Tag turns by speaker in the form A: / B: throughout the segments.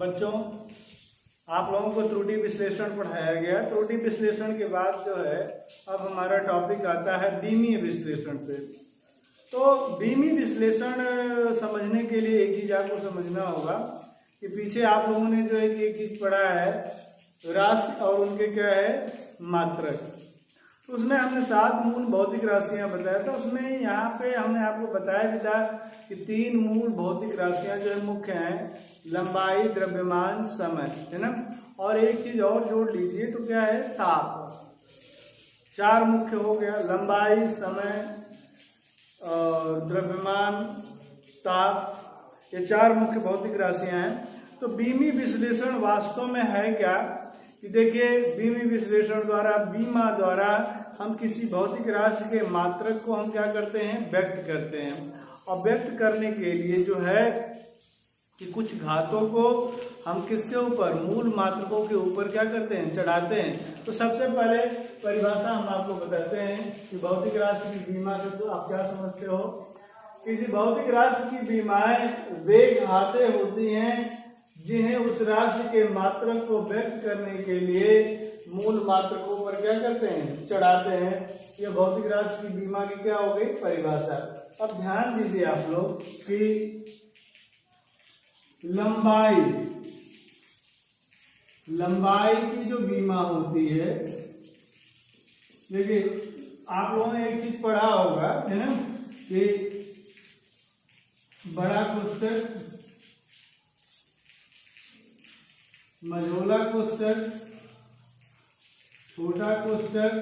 A: बच्चों, आप लोगों को त्रुटि विश्लेषण पढ़ाया गया। त्रुटि विश्लेषण के बाद जो है अब हमारा टॉपिक आता है बीमीय विश्लेषण पे। तो बीमीय विश्लेषण समझने के लिए एक चीज आपको समझना होगा कि पीछे आप लोगों ने जो एक चीज पढ़ा है, राशि और उनके क्या है मात्रक। तो उसमें हमने 7 मूल भौतिक राशियां बताया था। उसमें यहाँ पे हमने आपको बताया भी था कि 3 मूल भौतिक राशियां जो है मुख्य हैं, लंबाई, द्रव्यमान, समय, है ना। और एक चीज और जोड़ लीजिए तो क्या है, ताप। 4 मुख्य हो गया, लंबाई, समय और द्रव्यमान, ताप, ये 4 मुख्य भौतिक राशियां हैं। तो बीमीय विश्लेषण वास्तव में है क्या कि देखिए, बीमीय विश्लेषण द्वारा, बीमा द्वारा हम किसी भौतिक राशि के मात्रक को हम क्या करते हैं, व्यक्त करते हैं। और व्यक्त करने के लिए जो है कि कुछ घातों को हम किसके ऊपर, मूल मात्रकों के ऊपर क्या करते हैं, चढ़ाते हैं। तो सबसे पहले परिभाषा हम आपको बताते हैं कि भौतिक राशि की बीमा से तो आप क्या समझते हो। किसी भौतिक राशि की बीमाएं वे घातें होती हैं जिन्हें उस राशि के मात्रक को व्यक्त करने के लिए मूल मात्रकों पर क्या करते हैं, चढ़ाते हैं। यह भौतिक राशि की बीमा की क्या हो गई, परिभाषा। अब ध्यान दीजिए आप लोग कि लंबाई की जो बीमा होती है, देखिए आप लोगों ने एक चीज पढ़ा होगा, है ना, कि बड़ा कोष्ठक, मझोला कोष्ठक, छोटा कोष्ठक,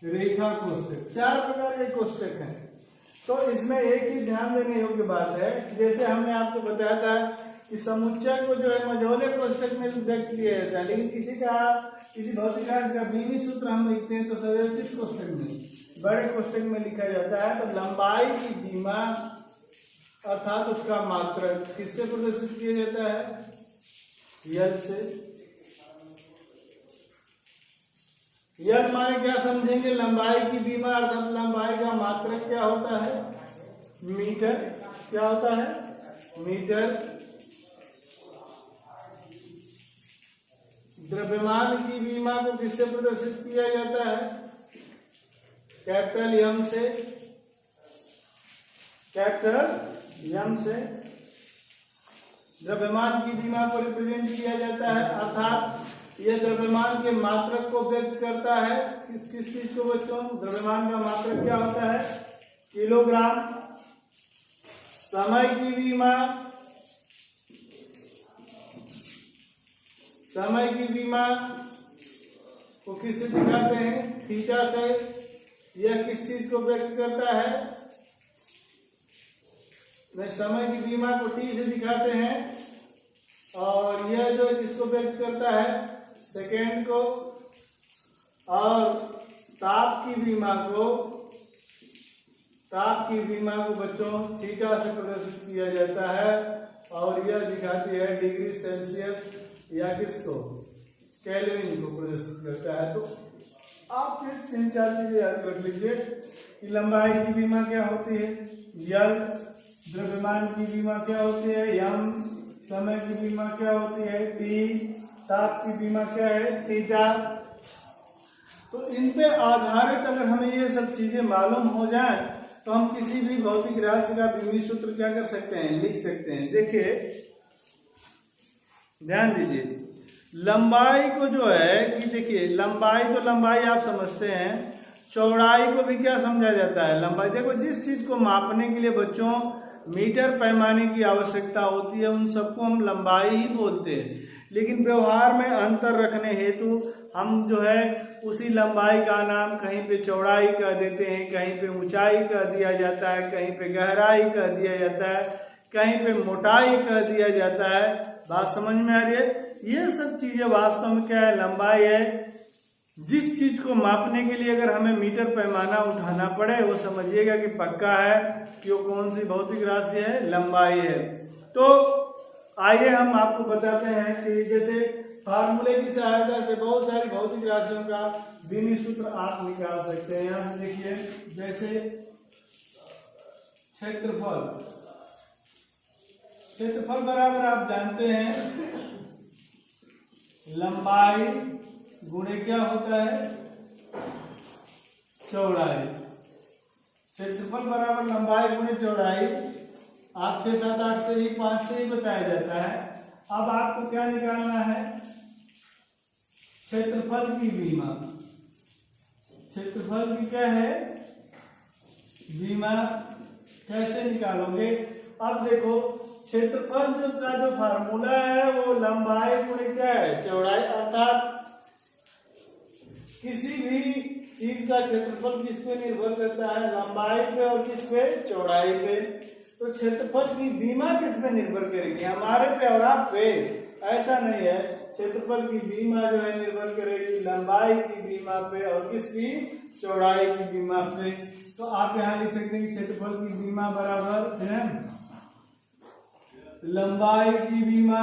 A: रेखा कोष्ठक, 4 प्रकार के कोष्ठक हैं। तो इसमें एक चीज ध्यान देने योग्य बात है, जैसे हमने आपको बताया था कि समुच्चय को जो है मझोले कोष्ठक में व्यक्त किया जाता है, लेकिन किसी भौतिक राशि का बीमीय सूत्र हम लिखते हैं तो सदैव किस कोष्ठक में, बड़े कोष्ठक में लिखा जाता है। तो लंबाई की बीमा अर्थात उसका मात्रक किससे प्रदर्शित किया जाता है, यल से। यल माने क्या समझेंगे, लंबाई की बीमा अर्थात लंबाई का मात्रक क्या होता है, मीटर। क्या होता है, मीटर। द्रव्यमान की बीमा को किससे प्रदर्शित किया जाता है, कैपिटल एम से, कैपिटल एम से द्रव्यमान की बीमा को रिप्रेजेंट किया जाता है। अर्थात यह द्रव्यमान के मात्रक को व्यक्त करता है। किस चीज को बच्चों, द्रव्यमान का मात्रक क्या होता है, किलोग्राम। समय की बीमा, समय की बीमा को किससे दिखाते हैं, थीटा से। यह किस चीज को व्यक्त करता है, समय की बीमा को टी से दिखाते हैं। और यह जो किसको व्यक्त करता है, सेकेंड को। और ताप की बीमा को बच्चों थीटा से प्रदर्शित किया जाता है। और यह दिखाती है डिग्री सेल्सियस या किसको, केल्विन को प्रदर्शित करता है। तो आप फिर 3-4 चीजें याद कर लीजिए कि लंबाई की बीमा क्या होती है, यल। द्रव्यमान की बीमा क्या होती है, यम। समय की बीमा क्या होती है, टी। ताप की बीमा क्या है, थीटा। तो इन पे आधारित अगर हमें ये सब चीजें मालूम हो जाए तो हम किसी भी भौतिक राशि का बीमीय सूत्र क्या कर सकते हैं, लिख सकते हैं। देखिए ध्यान दीजिए, लंबाई को जो है कि देखिए लंबाई आप समझते हैं, चौड़ाई को भी क्या समझा जाता है, लंबाई। देखो जिस चीज को मापने के लिए बच्चों मीटर पैमाने की आवश्यकता होती है उन सबको हम लंबाई ही बोलते हैं। लेकिन व्यवहार में अंतर रखने हेतु हम जो है उसी लंबाई का नाम कहीं पे चौड़ाई कह देते हैं, कहीं पे ऊंचाई कह दिया जाता है, कहीं पे गहराई कह दिया जाता है, कहीं पे मोटाई कह दिया जाता है। बात समझ में आ रही है। ये सब चीजें वास्तव में क्या है, लंबाई है। जिस चीज को मापने के लिए अगर हमें मीटर पैमाना उठाना पड़े वो समझिएगा कि पक्का है कि वो कौन सी भौतिक राशि है, लंबाई है। तो आइए हम आपको बताते हैं कि जैसे फार्मूले की सहायता से बहुत सारी भौतिक राशियों का बीमीय सूत्र आप निकाल सकते हैं। यहाँ से देखिए, जैसे क्षेत्रफल, क्षेत्रफल बराबर आप जानते हैं लंबाई गुणे क्या होता है, चौड़ाई। क्षेत्रफल बराबर लंबाई गुणे चौड़ाई। आप 6, 7, 8 से ही 5 से ही बताया जाता है। अब आपको क्या निकालना है, क्षेत्रफल की विमा। क्षेत्रफल की क्या है, विमा। कैसे निकालोगे, अब देखो क्षेत्रफल का जो फार्मूला है वो लंबाई गुणे क्या है, चौड़ाई। अर्थात किसी भी चीज का क्षेत्रफल किस पे निर्भर करता है, लंबाई पे और किस पे, चौड़ाई पे। तो क्षेत्रफल की विमा किस पे निर्भर करेगी, हमारे पे और आप पे। ऐसा नहीं है, क्षेत्रफल की विमा जो है निर्भर करेगी लंबाई की विमा पे और किसकी, चौड़ाई की विमा पे। तो आप यहाँ लिख सकते हैं कि क्षेत्रफल की विमा बराबर है लंबाई की विमा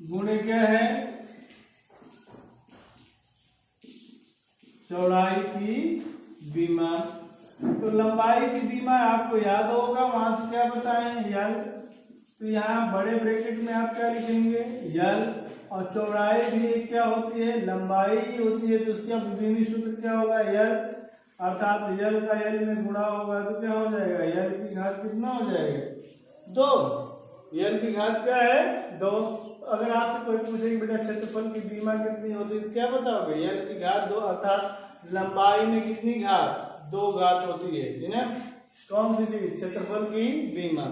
A: गुणे क्या है, चौड़ाई की विमा। तो लंबाई की विमा आपको याद होगा, वहां से क्या बताएं, यल। तो यहाँ बड़े ब्रैकेट में आप क्या लिखेंगे, यल। और चौड़ाई भी क्या होती है, लंबाई होती है, तो उसका विभिन्न सूत्र क्या होगा, यल। अर्थात यल का यल में गुणा होगा तो क्या हो जाएगा, यल की घात कितना हो जाएगा, 2। यल की घात क्या है, 2। अगर आपसे कोई पूछे कि बेटा क्षेत्रफल की विमा कितनी होती है तो क्या बताओगे, यल की घात 2। अर्थात लंबाई में कितनी घात, 2 घात होती है ना। कौन सी चीज, क्षेत्रफल की विमा।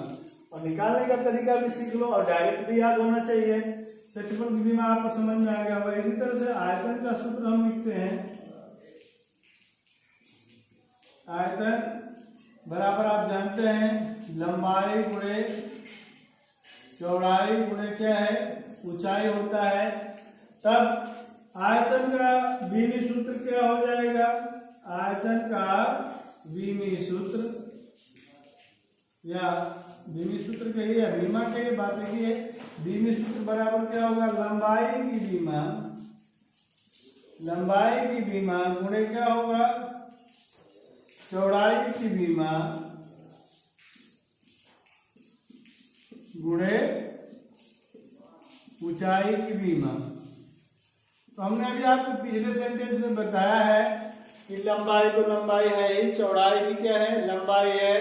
A: और निकालने का तरीका भी सीख लो और डायरेक्ट भी याद होना चाहिए। क्षेत्रफल की विमा आपको समझ में आ गया होगा। इसी तरह से आयतन का सूत्र हम लिखते हैं, आयतन बराबर आप जानते हैं लंबाई गुणे चौड़ाई गुणे क्या है, ऊंचाई होता है। तब आयतन का विमी सूत्र क्या हो जाएगा, आयतन का विमी सूत्र या विमी सूत्र कहिए या विमा कहिए, बात देखिए। विमी सूत्र बराबर क्या होगा, लंबाई की विमा, लंबाई की विमा गुणे क्या होगा, चौड़ाई की विमा गुणे ऊंचाई की विमा। तो हमने अभी आपको पिछले सेंटेंस में बताया है कि लंबाई तो लंबाई है ही, चौड़ाई भी क्या है, लंबाई है,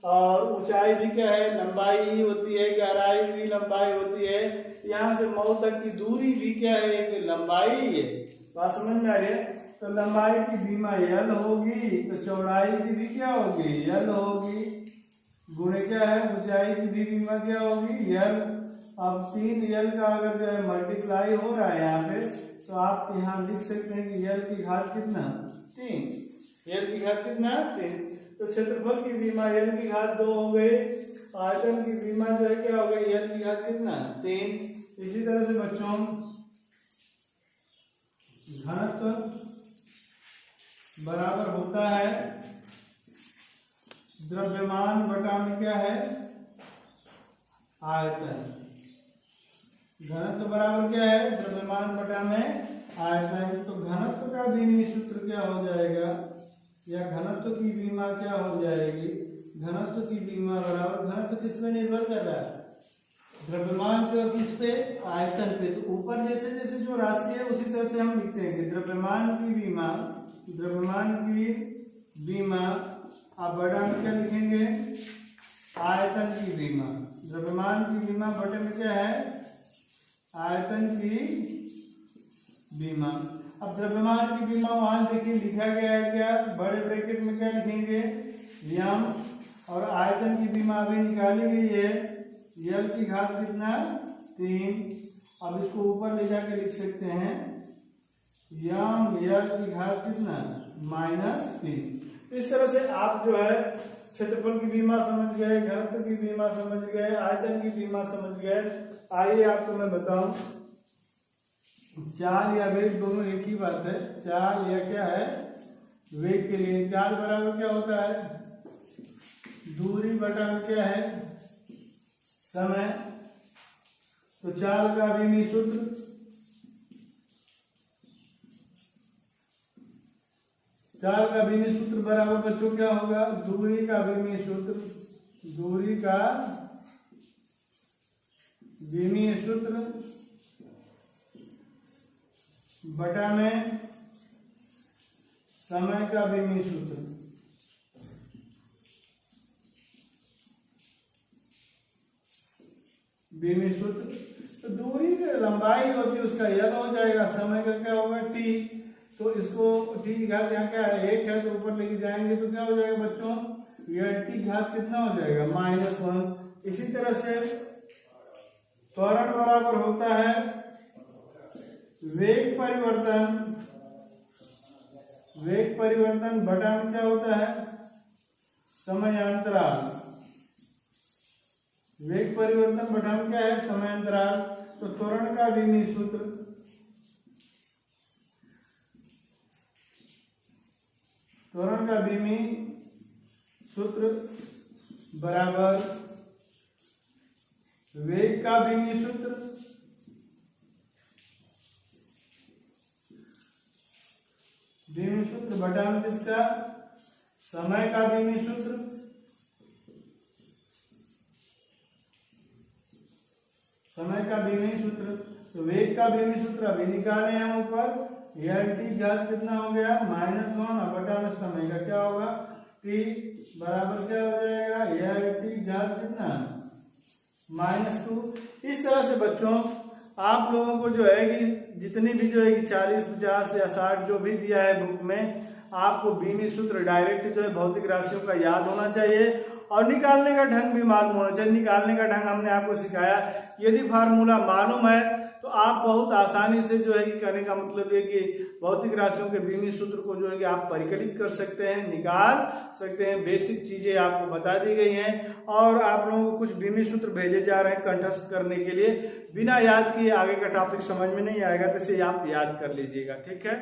A: और ऊंचाई भी क्या है, लंबाई ही होती है, गहराई भी लंबाई होती है। यहाँ से मऊ तक की दूरी भी क्या है, एक लंबाई ही है। बात समझ में आ रही है। तो लंबाई की विमा यल होगी, तो चौड़ाई की भी क्या होगी, यल होगी, गुणे क्या है, ऊंचाई की भी विमा क्या होगी, यल। अब 3 यल का अगर जो है मल्टीप्लाई हो रहा है यहाँ पे, तो आप यहाँ लिख सकते हैं कि यल की घात कितना, 3। यल की घात कितना, 3। तो क्षेत्रफल की विमा यल की घात 2 हो गई। आयतन की विमा जो है क्या हो गई, यल की घात कितना, 3। इसी तरह से बच्चों घनत्व बराबर होता है द्रव्यमान बटा में क्या है, आयतन। घनत्व बराबर क्या है, द्रव्यमान बटा में आयतन। तो घनत्व का विमी सूत्र क्या हो जाएगा, या घनत्व की विमा क्या हो जाएगी, घनत्व की विमा बराबर, घनत्व किस पे निर्भर कर रहा है, द्रव्यमान पे और किस पे, आयतन पे। तो ऊपर जैसे जैसे जो राशि है उसी तरह से हम लिखते हैं कि द्रव्यमान की विमा, द्रव्यमान की विमा आप बड़ा में क्या लिखेंगे, आयतन की विमा। द्रव्यमान की विमा बटे में क्या है, आयतन की विमा। अब द्रव्यमान की विमा वहां देखिए लिखा गया है क्या, बड़े ब्रैकेट में क्या लिखेंगे, यम। और आयतन की विमा अभी निकाली गई है, यल की घात कितना, 3। अब इसको ऊपर ले जाके लिख सकते हैं यम यल की घात कितना, -3। इस तरह से आप जो है क्षेत्रफल की विमा समझ गए, घनत्व की विमा समझ गए, आयतन की विमा समझ गए। आइए आपको मैं बताऊं, चाल या वेग दोनों एक ही बात है। चाल या क्या है, वेग के लिए चाल बराबर क्या होता है, दूरी बटा में क्या है, समय। तो चाल का विमी सूत्र, चाल का विमी सूत्र बराबर बच्चों क्या होगा, दूरी का विमी सूत्र दूरी का विमीय सूत्र बटा में समय का विमीय सूत्र। विमीय सूत्र तो दूरी की लंबाई होती है उसका यल हो जाएगा, समय का क्या होगा टी। तो इसको टी की घात यहाँ क्या है 1 है, तो ऊपर लेके जाएंगे तो क्या हो जाएगा बच्चों, यल टी घात कितना हो जाएगा -1। इसी तरह से त्वरण बराबर होता है वेग परिवर्तन, वेग परिवर्तन बटा में क्या होता है समयांतराल। वेग परिवर्तन बटा में क्या है समयांतराल। तो त्वरण का विमीय सूत्र, त्वरण का विमीय सूत्र बराबर वेग का विमीय सूत्र विमीय सूत्र बटा में किसका समय का विमीय सूत्र। समय का विमीय सूत्र तो वेग का विमीय सूत्र अभी निकाले हैं ऊपर, यल टी घात कितना हो गया -1 और बटा में समय का क्या होगा टी बराबर क्या हो जाएगा यल टी घात कितना -2। इस तरह से बच्चों आप लोगों को जो है कि जितनी भी जो है कि 40, 50 या 60 जो भी दिया है बुक में, आपको विमीय सूत्र डायरेक्ट जो है भौतिक राशियों का याद होना चाहिए और निकालने का ढंग भी मालूम होना चाहिए। निकालने का ढंग हमने आपको सिखाया, यदि फार्मूला मालूम है तो आप बहुत आसानी से जो है कि कहने का मतलब ये कि भौतिक राशियों के विमीय सूत्र को जो है कि आप परिकलित कर सकते हैं, निकाल सकते हैं। बेसिक चीजें आपको बता दी गई हैं और आप लोगों को कुछ विमीय सूत्र भेजे जा रहे हैं कंठस्थ करने के लिए। बिना याद किए आगे का टॉपिक समझ में नहीं आएगा, तो इसे आप याद कर लीजिएगा, ठीक है।